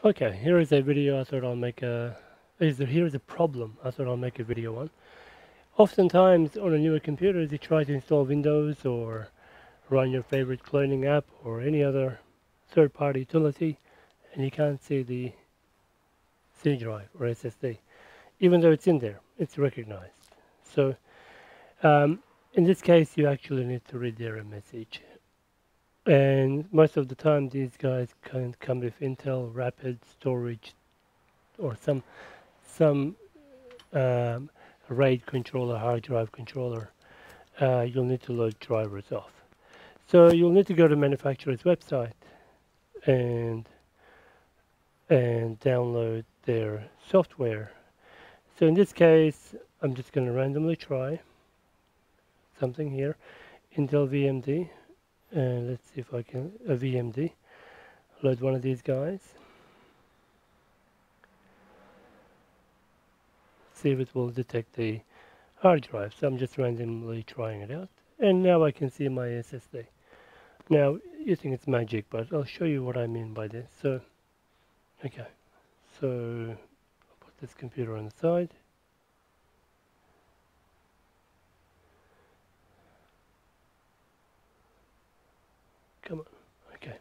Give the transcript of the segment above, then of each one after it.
Okay, here is a video I thought I'll make a... Here is a problem I thought I'll make a video on. Oftentimes on a newer computer you try to install Windows or run your favorite cloning app or any other third-party utility and you can't see the C drive or SSD. Even though it's in there, it's recognized. So in this case you actually need to read the error message. And most of the time these guys can come with Intel Rapid Storage or some RAID controller, hard drive controller. You'll need to load drivers off. So you'll need to go to manufacturer's website and download their software. So in this case, I'm just going to randomly try something here, Intel VMD, and let's see if I can, a VMD, load one of these guys, see if it will detect the hard drive. So I'm just randomly trying it out, and now I can see my SSD. Now you think it's magic, but I'll show you what I mean by this. So, okay, so I'll put this computer on the side. Come on, okay.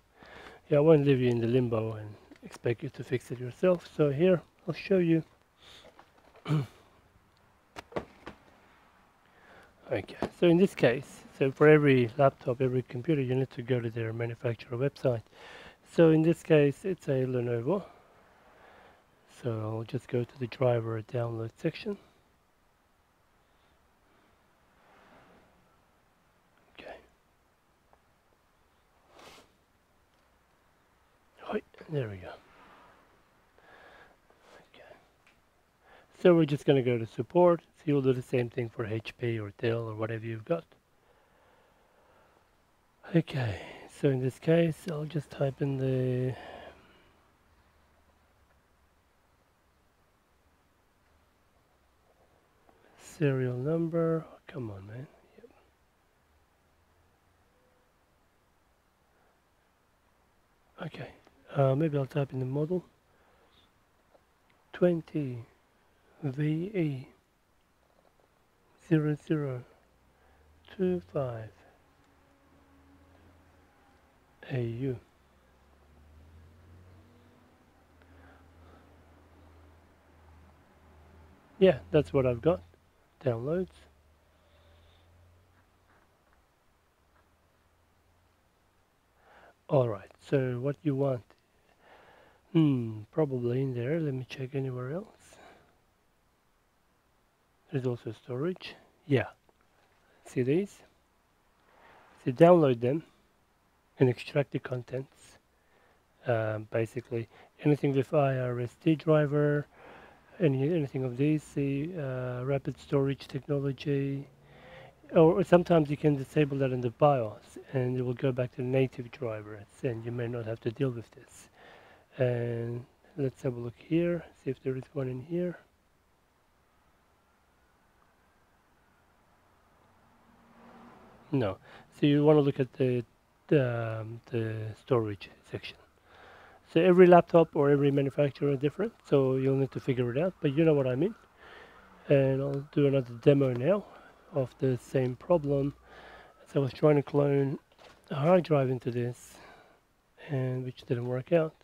Yeah, I won't leave you in the limbo and expect you to fix it yourself. So here, I'll show you. Okay, so in this case, so for every laptop, every computer, you need to go to their manufacturer website. So in this case, it's a Lenovo. So I'll just go to the driver download section. Okay. Right, there we go. Okay. So we're just going to go to support. So you'll do the same thing for HP or Dell or whatever you've got. Okay, so in this case, I'll just type in the serial number. Oh, come on, man. Yep. Okay, maybe I'll type in the model 20 VE 0025 AU. Yeah, that's what I've got. Downloads. Alright, so what you want? Probably in there. Let me check anywhere else. There's also storage. Yeah. See these? So download them and extract the contents. Basically, anything with IRST driver, anything of these, see rapid storage technology, or sometimes you can disable that in the BIOS and it will go back to the native drivers and you may not have to deal with this. And let's have a look here, see if there is one in here. No. So you want to look at the storage section. So every laptop or every manufacturer is different, so you'll need to figure it out, but you know what I mean. And I'll do another demo now of the same problem. So I was trying to clone a hard drive into this, and which didn't work out.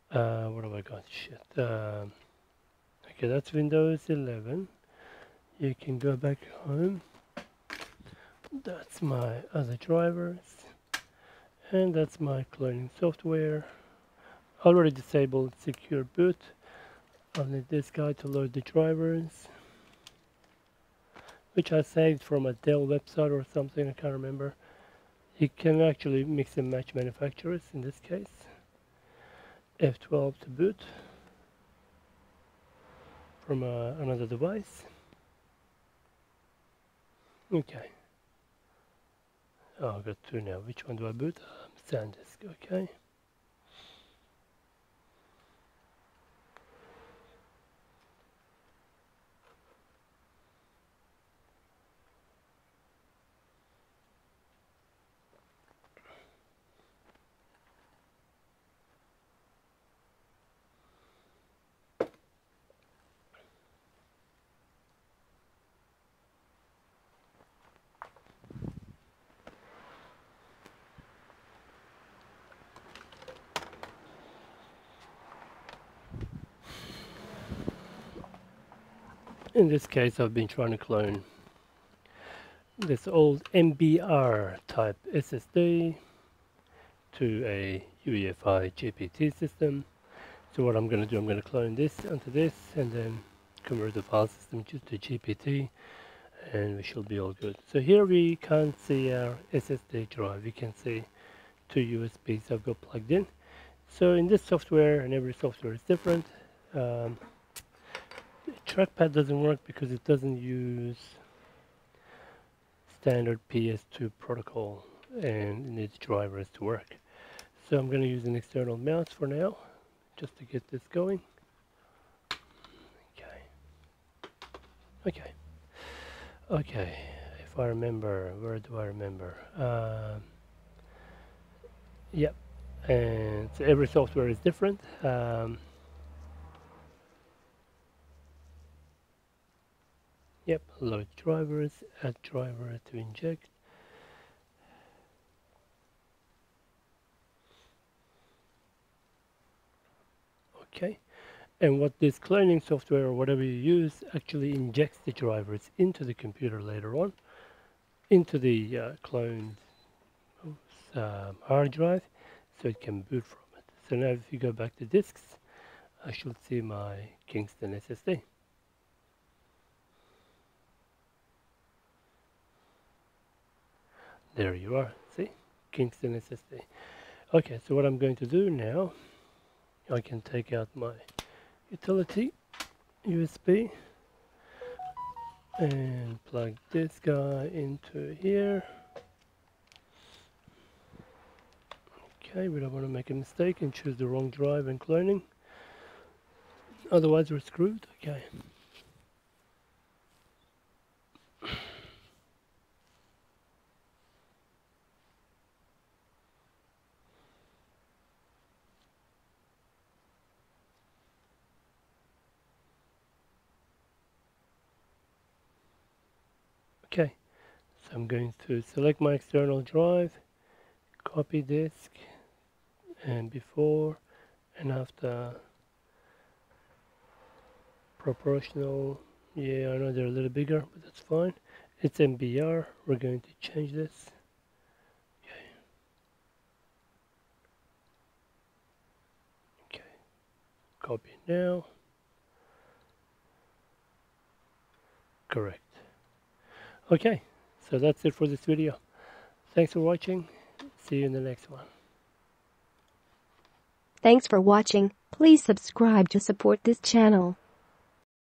What have I got? Shit. Okay, that's Windows 11. You can go back home. That's my other drivers. And that's my cloning software. Already disabled secure boot. I'll need this guy to load the drivers, which I saved from a Dell website or something, I can't remember. You can actually mix and match manufacturers in this case. F12 to boot from another device. Okay. Oh, I've got two now. Which one do I boot? SanDisk, okay. In this case, I've been trying to clone this old MBR type SSD to a UEFI GPT system. So what I'm going to do, I'm going to clone this onto this and then convert the file system to GPT, and we should be all good. So here we can't see our SSD drive. We can see two USBs I've got plugged in. So in this software, and every software is different, trackpad doesn't work because it doesn't use standard PS2 protocol and it needs drivers to work. So I'm going to use an external mouse for now, just to get this going. Okay, if I remember, where do I remember? Yep, and so every software is different. Yep, load drivers, add driver to inject. Okay, and what this cloning software or whatever you use actually injects the drivers into the computer later on, into the cloned hard drive, so it can boot from it. So now if you go back to disks, I should see my Kingston SSD. There you are, see? Kingston SSD. Okay, so what I'm going to do now, I can take out my utility USB and plug this guy into here. Okay, we don't want to make a mistake and choose the wrong drive and cloning. Otherwise we're screwed. Okay. Okay, so I'm going to select my external drive, copy disk, and before and after proportional. Yeah, I know they're a little bigger, but that's fine. It's MBR. We're going to change this. Okay, copy now. Correct. Okay, so that's it for this video. Thanks for watching. See you in the next one. Thanks for watching. Please subscribe to support this channel.